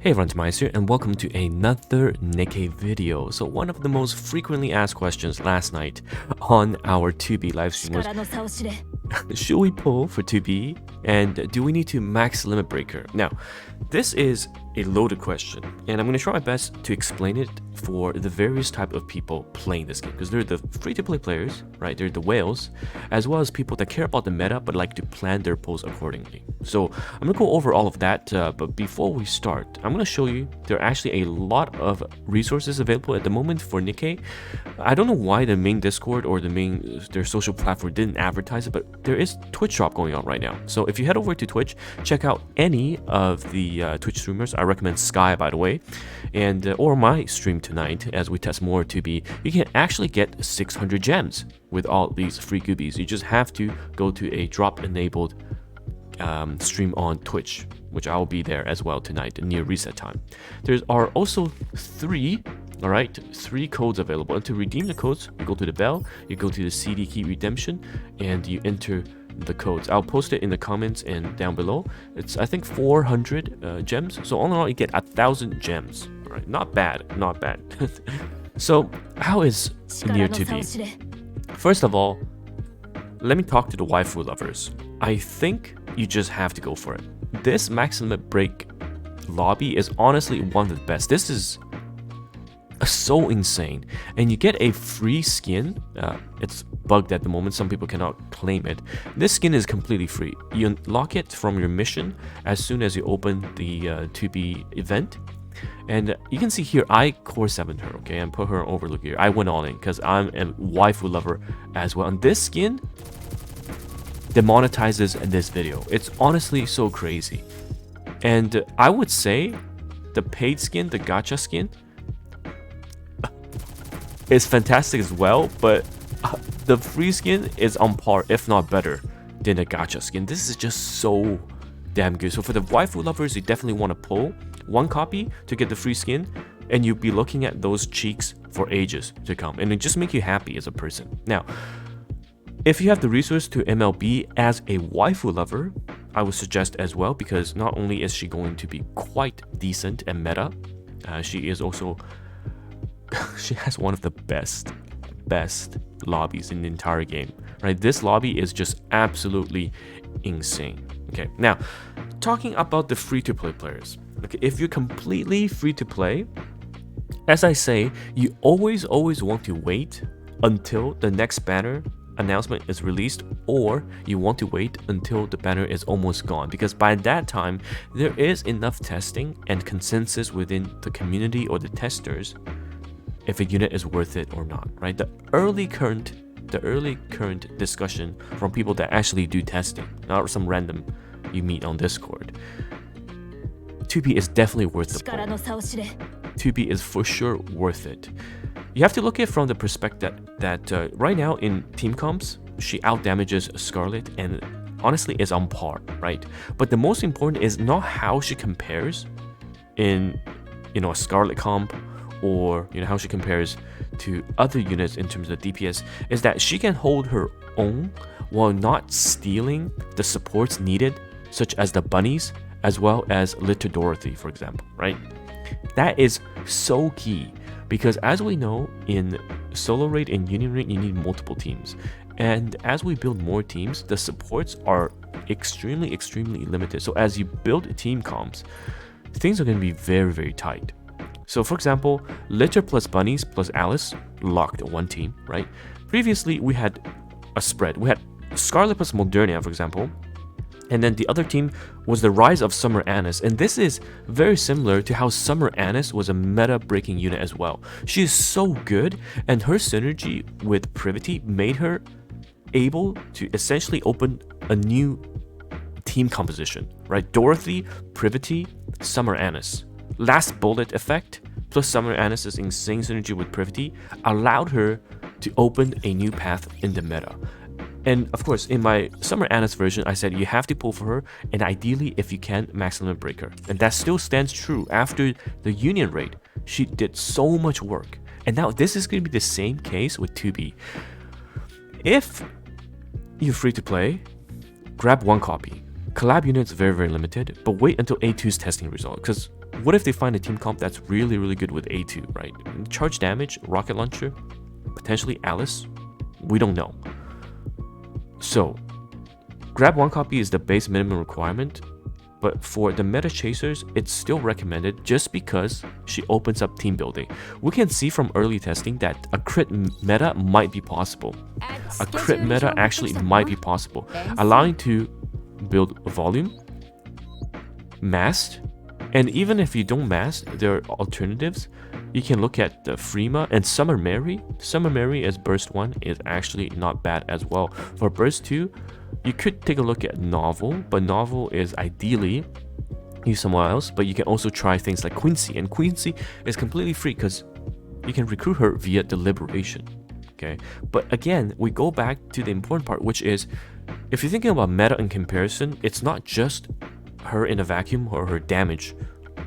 Hey everyone, TimaeuSS here, and welcome to another NIKKE video. So one of the most frequently asked questions last night on our 2B live stream was, should we pull for 2B, and do we need to max limit breaker? Now, this is a loaded question, and I'm going to try my best to explain it for the various type of people playing this game, because they're the free-to-play players, right? They're the whales, as well as people that care about the meta but like to plan their pulls accordingly. So I'm going to go over all of that, but before we start, I'm going to show you there are actually a lot of resources available at the moment for NIKKE. I don't know why the main Discord or their social platform didn't advertise it, but there is Twitch shop going on right now. So if you head over to Twitch, check out any of the Twitch streamers. I recommend Sky, by the way, and or my stream tonight as we test more 2B. You can actually get 600 gems with all these free goobies. You just have to go to a drop enabled stream on Twitch, which I will be there as well tonight near reset time. There are also three codes available, and to redeem the codes, you go to the bell, you go to the CD key redemption, and you enter the codes. I'll post it in the comments and down below. It's I think 400 gems, so all in all you get 1,000 gems. Right, not bad. So how is near to be? First of all, let me talk to the waifu lovers. I think you just have to go for it. This max limit break lobby is honestly one of the best. This is so insane, and you get a free skin. It's bugged at the moment, some people cannot claim it. This skin is completely free. You unlock it from your mission as soon as you open the 2B event. And you can see here, I core 7'd her, okay, and put her on overlook here. I went all in because I'm a waifu lover as well. And this skin demonetizes this video. It's honestly so crazy. And I would say the paid skin, the gacha skin, is fantastic as well, but the free skin is on par, if not better, than the gacha skin. This is just so damn good. So for the waifu lovers, you definitely want to pull one copy to get the free skin, and you'll be looking at those cheeks for ages to come, and it just make you happy as a person. Now, if you have the resource to MLB as a waifu lover, I would suggest as well, because not only is she going to be quite decent and meta, she is also she has one of the best lobbies in the entire game, right? This lobby is just absolutely insane. Okay, now talking about the free-to-play players. Okay, if you're completely free to play, as I say, you always want to wait until the next banner announcement is released, or you want to wait until the banner is almost gone, because by that time there is enough testing and consensus within the community or the testers if a unit is worth it or not, right? The early current discussion from people that actually do testing, not some random you meet on Discord. 2B is definitely worth the pull. 2B is for sure worth it. You have to look at it from the perspective that right now in team comps, she outdamages Scarlet and honestly is on par, right? But the most important is not how she compares in, a Scarlet comp, or how she compares to other units in terms of DPS, is that she can hold her own while not stealing the supports needed, such as the bunnies as well as Little Dorothy, for example, right? That is so key, because as we know, in solo raid and union raid you need multiple teams, and as we build more teams, the supports are extremely limited. So as you build team comps, things are going to be very tight. So for example, Litter plus Bunnies plus Alice locked one team, right? Previously we had a spread. We had Scarlet plus Modernia, for example, and then the other team was the rise of Summer Anise, and this is very similar to how Summer Anise was a meta breaking unit as well. She is so good, and her synergy with Privity made her able to essentially open a new team composition, right? Dorothy, Privity, Summer Anise. Last bullet effect plus Summer Anise's insane synergy with Privity allowed her to open a new path in the meta. And of course, in my Summer Anise version, I said you have to pull for her, and ideally, if you can, max limit break her. And that still stands true after the Union raid. She did so much work. And now this is going to be the same case with 2B. If you're free to play, grab one copy. Collab units very limited, but wait until A2's testing result, because what if they find a team comp that's really good with A2, right? Charge damage, rocket launcher, potentially Alice, we don't know. So grab 1 copy is the base minimum requirement, but for the meta chasers, it's still recommended just because she opens up team building. We can see from early testing that a crit meta might be possible. A crit meta actually might be possible, allowing to build volume, masked, and even if you don't mask, there are alternatives. You can look at the Freema and Summer Mary. Summer Mary as burst 1 is actually not bad as well. For burst 2, you could take a look at Novel, but Novel is ideally use somewhere else, but you can also try things like Quincy, and Quincy is completely free because you can recruit her via deliberation. Okay, but again, we go back to the important part, which is if you're thinking about meta in comparison, it's not just her in a vacuum or her damage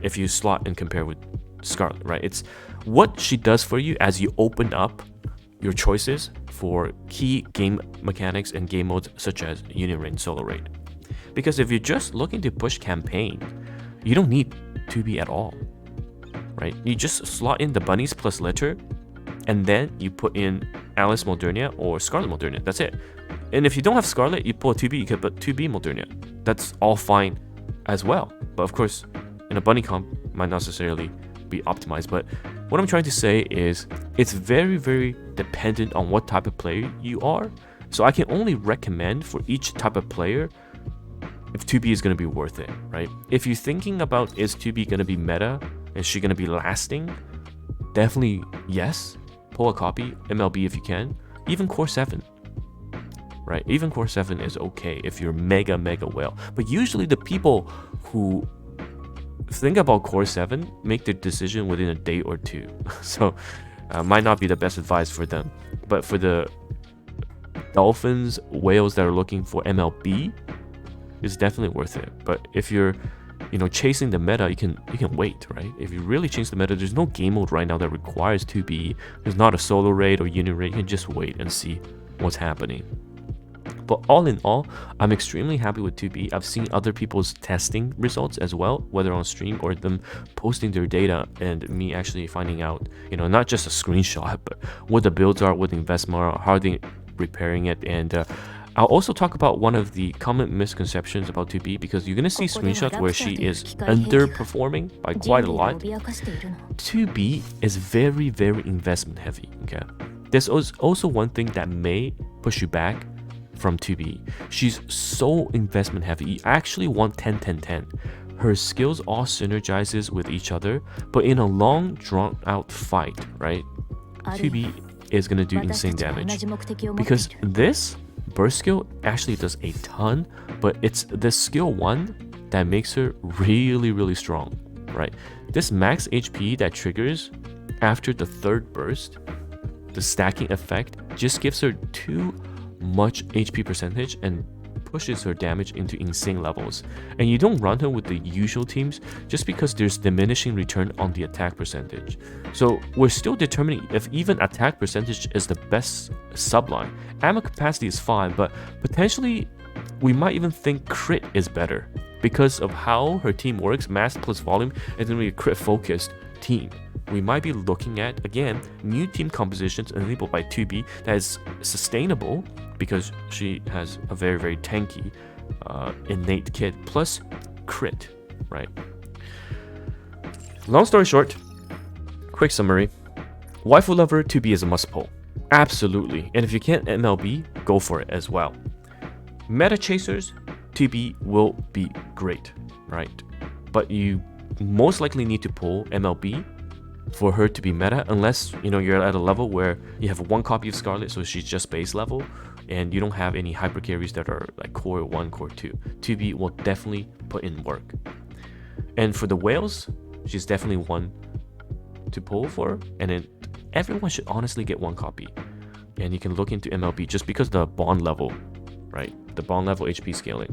if you slot and compare with Scarlet, right? It's what she does for you as you open up your choices for key game mechanics and game modes such as Union Raid, Solo Raid. Because if you're just looking to push campaign, you don't need 2B at all, right? You just slot in the bunnies plus litter, and then you put in Alice Modernia or Scarlet Modernia. That's it. And if you don't have Scarlet, you pull a 2B, you can put 2B Modernia. That's all fine as well. But of course, in a bunny comp, might not necessarily be optimized. But what I'm trying to say is it's very dependent on what type of player you are. So I can only recommend for each type of player if 2B is going to be worth it, right? If you're thinking about is 2B going to be meta, is she going to be lasting, definitely yes. Pull a copy, MLB if you can, even Core 7, right? Even Core 7 is okay if you're mega whale. But usually the people who think about Core 7 make their decision within a day or two. So might not be the best advice for them. But for the Dolphins, whales that are looking for MLB, it's definitely worth it. But if you're chasing the meta, you can wait, right? If you really chase the meta, there's no game mode right now that requires 2B. There's not a solo raid or unit raid. You can just wait and see what's happening. But all in all, I'm extremely happy with 2B. I've seen other people's testing results as well, whether on stream or them posting their data and me actually finding out, not just a screenshot, but what the builds are, what the investment are, how they repairing it. And I'll also talk about one of the common misconceptions about 2B, because you're going to see screenshots where she is underperforming by quite a lot. 2B is very investment heavy, okay? There's also one thing that may push you back from 2B. She's so investment heavy. You actually want 10-10-10. Her skills all synergizes with each other, but in a long drawn out fight, right? 2B is going to do insane damage, because this burst skill actually does a ton, but it's the skill 1 that makes her really strong, right? This max HP that triggers after the 3rd burst, the stacking effect just gives her too much HP percentage and pushes her damage into insane levels. And you don't run her with the usual teams just because there's diminishing return on the attack percentage. So we're still determining if even attack percentage is the best subline. Ammo capacity is fine, but potentially we might even think crit is better because of how her team works. Mass plus volume is going to be a crit focused team. We might be looking at, again, new team compositions enabled by 2B that is sustainable because she has a very tanky innate kit plus crit, right? Long story short, quick summary. Waifu lover 2B is a must pull. Absolutely. And if you can't MLB, go for it as well. Meta chasers, 2B will be great, right? But you most likely need to pull MLB for her to be meta, unless you're at a level where you have 1 copy of Scarlet, so she's just base level, and you don't have any hyper carries that are like core 1, core 2. 2B will definitely put in work. And for the whales, she's definitely one to pull for, and then everyone should honestly get 1 copy. And you can look into MLB just because the bond level, right? The bond level HP scaling,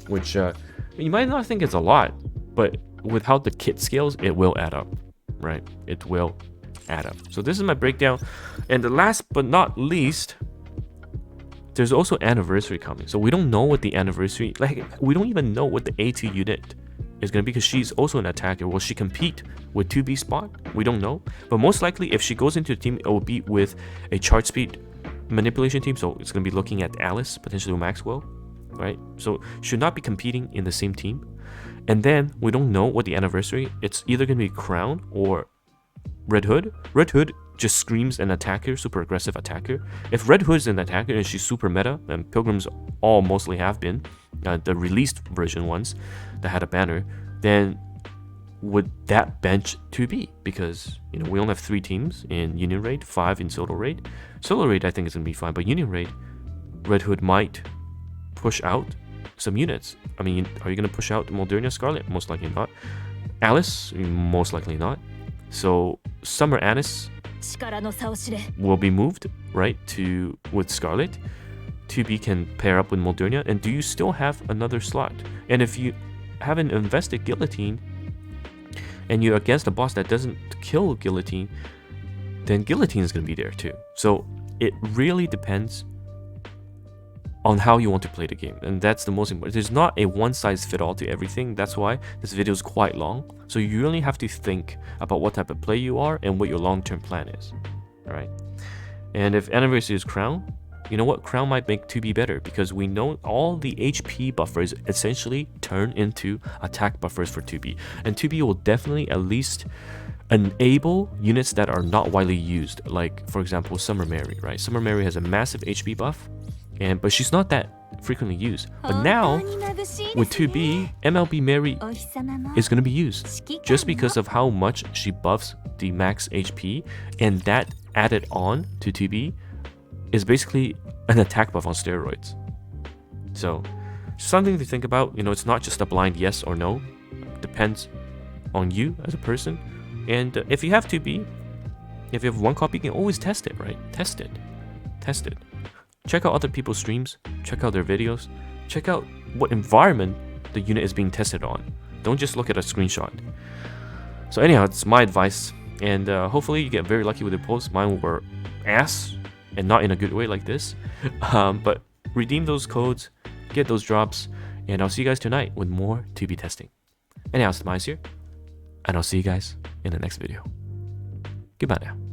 which you might not think it's a lot, but with how the kit scales, it will add up. Right, it will add up. So this is my breakdown, and the last but not least, there's also anniversary coming. So we don't know what the anniversary, like we don't even know what the A2 unit is going to be because she's also an attacker. Will she compete with 2B spot? We don't know. But most likely if she goes into a team, it will be with a chart speed manipulation team. So it's going to be looking at Alice, potentially Maxwell, right? So should not be competing in the same team. And then we don't know what the anniversary, it's either going to be Crown or Red Hood. Red Hood just screams an attacker, super aggressive attacker. If Red Hood's an attacker and she's super meta, and Pilgrims all mostly have been, the released version ones that had a banner, then would that bench 2B? Because, you know, we only have 3 teams in Union Raid, 5 in Solo Raid. Solo Raid I think is going to be fine, but Union Raid, Red Hood might push out some units. I mean, are you going to push out Moderna Scarlet? Most likely not. Alice? Most likely not. So Summer Anise will be moved, right, to with Scarlet. 2B can pair up with Moderna. And do you still have another slot? And if you haven't invested Guillotine and you're against a boss that doesn't kill Guillotine, then Guillotine is going to be there too. So it really depends on how you want to play the game, and that's the most important. There's not a one-size-fit-all to everything. That's why this video is quite long. So you really have to think about what type of play you are and what your long-term plan is. All right. And if anniversary is Crown, you know what? Crown might make 2B better because we know all the HP buffers essentially turn into attack buffers for 2B, and 2B will definitely at least enable units that are not widely used. Like for example, Summer Mary, right? Summer Mary has a massive HP buff. But she's not that frequently used. But now, with 2B, MLB Mary is going to be used just because of how much she buffs the max HP, and that added on to 2B is basically an attack buff on steroids. So, something to think about. You know, it's not just a blind yes or no. It depends on you as a person. And if you have 2B, if you have 1 copy, you can always test it, right? Test it. Test it. Check out other people's streams, check out their videos, check out what environment the unit is being tested on. Don't just look at a screenshot. So anyhow, it's my advice, and hopefully you get very lucky with the posts. Mine were ass, and not in a good way like this. But redeem those codes, get those drops, and I'll see you guys tonight with more 2B testing. Anyhow, it's TimaeuSS here, and I'll see you guys in the next video. Goodbye now.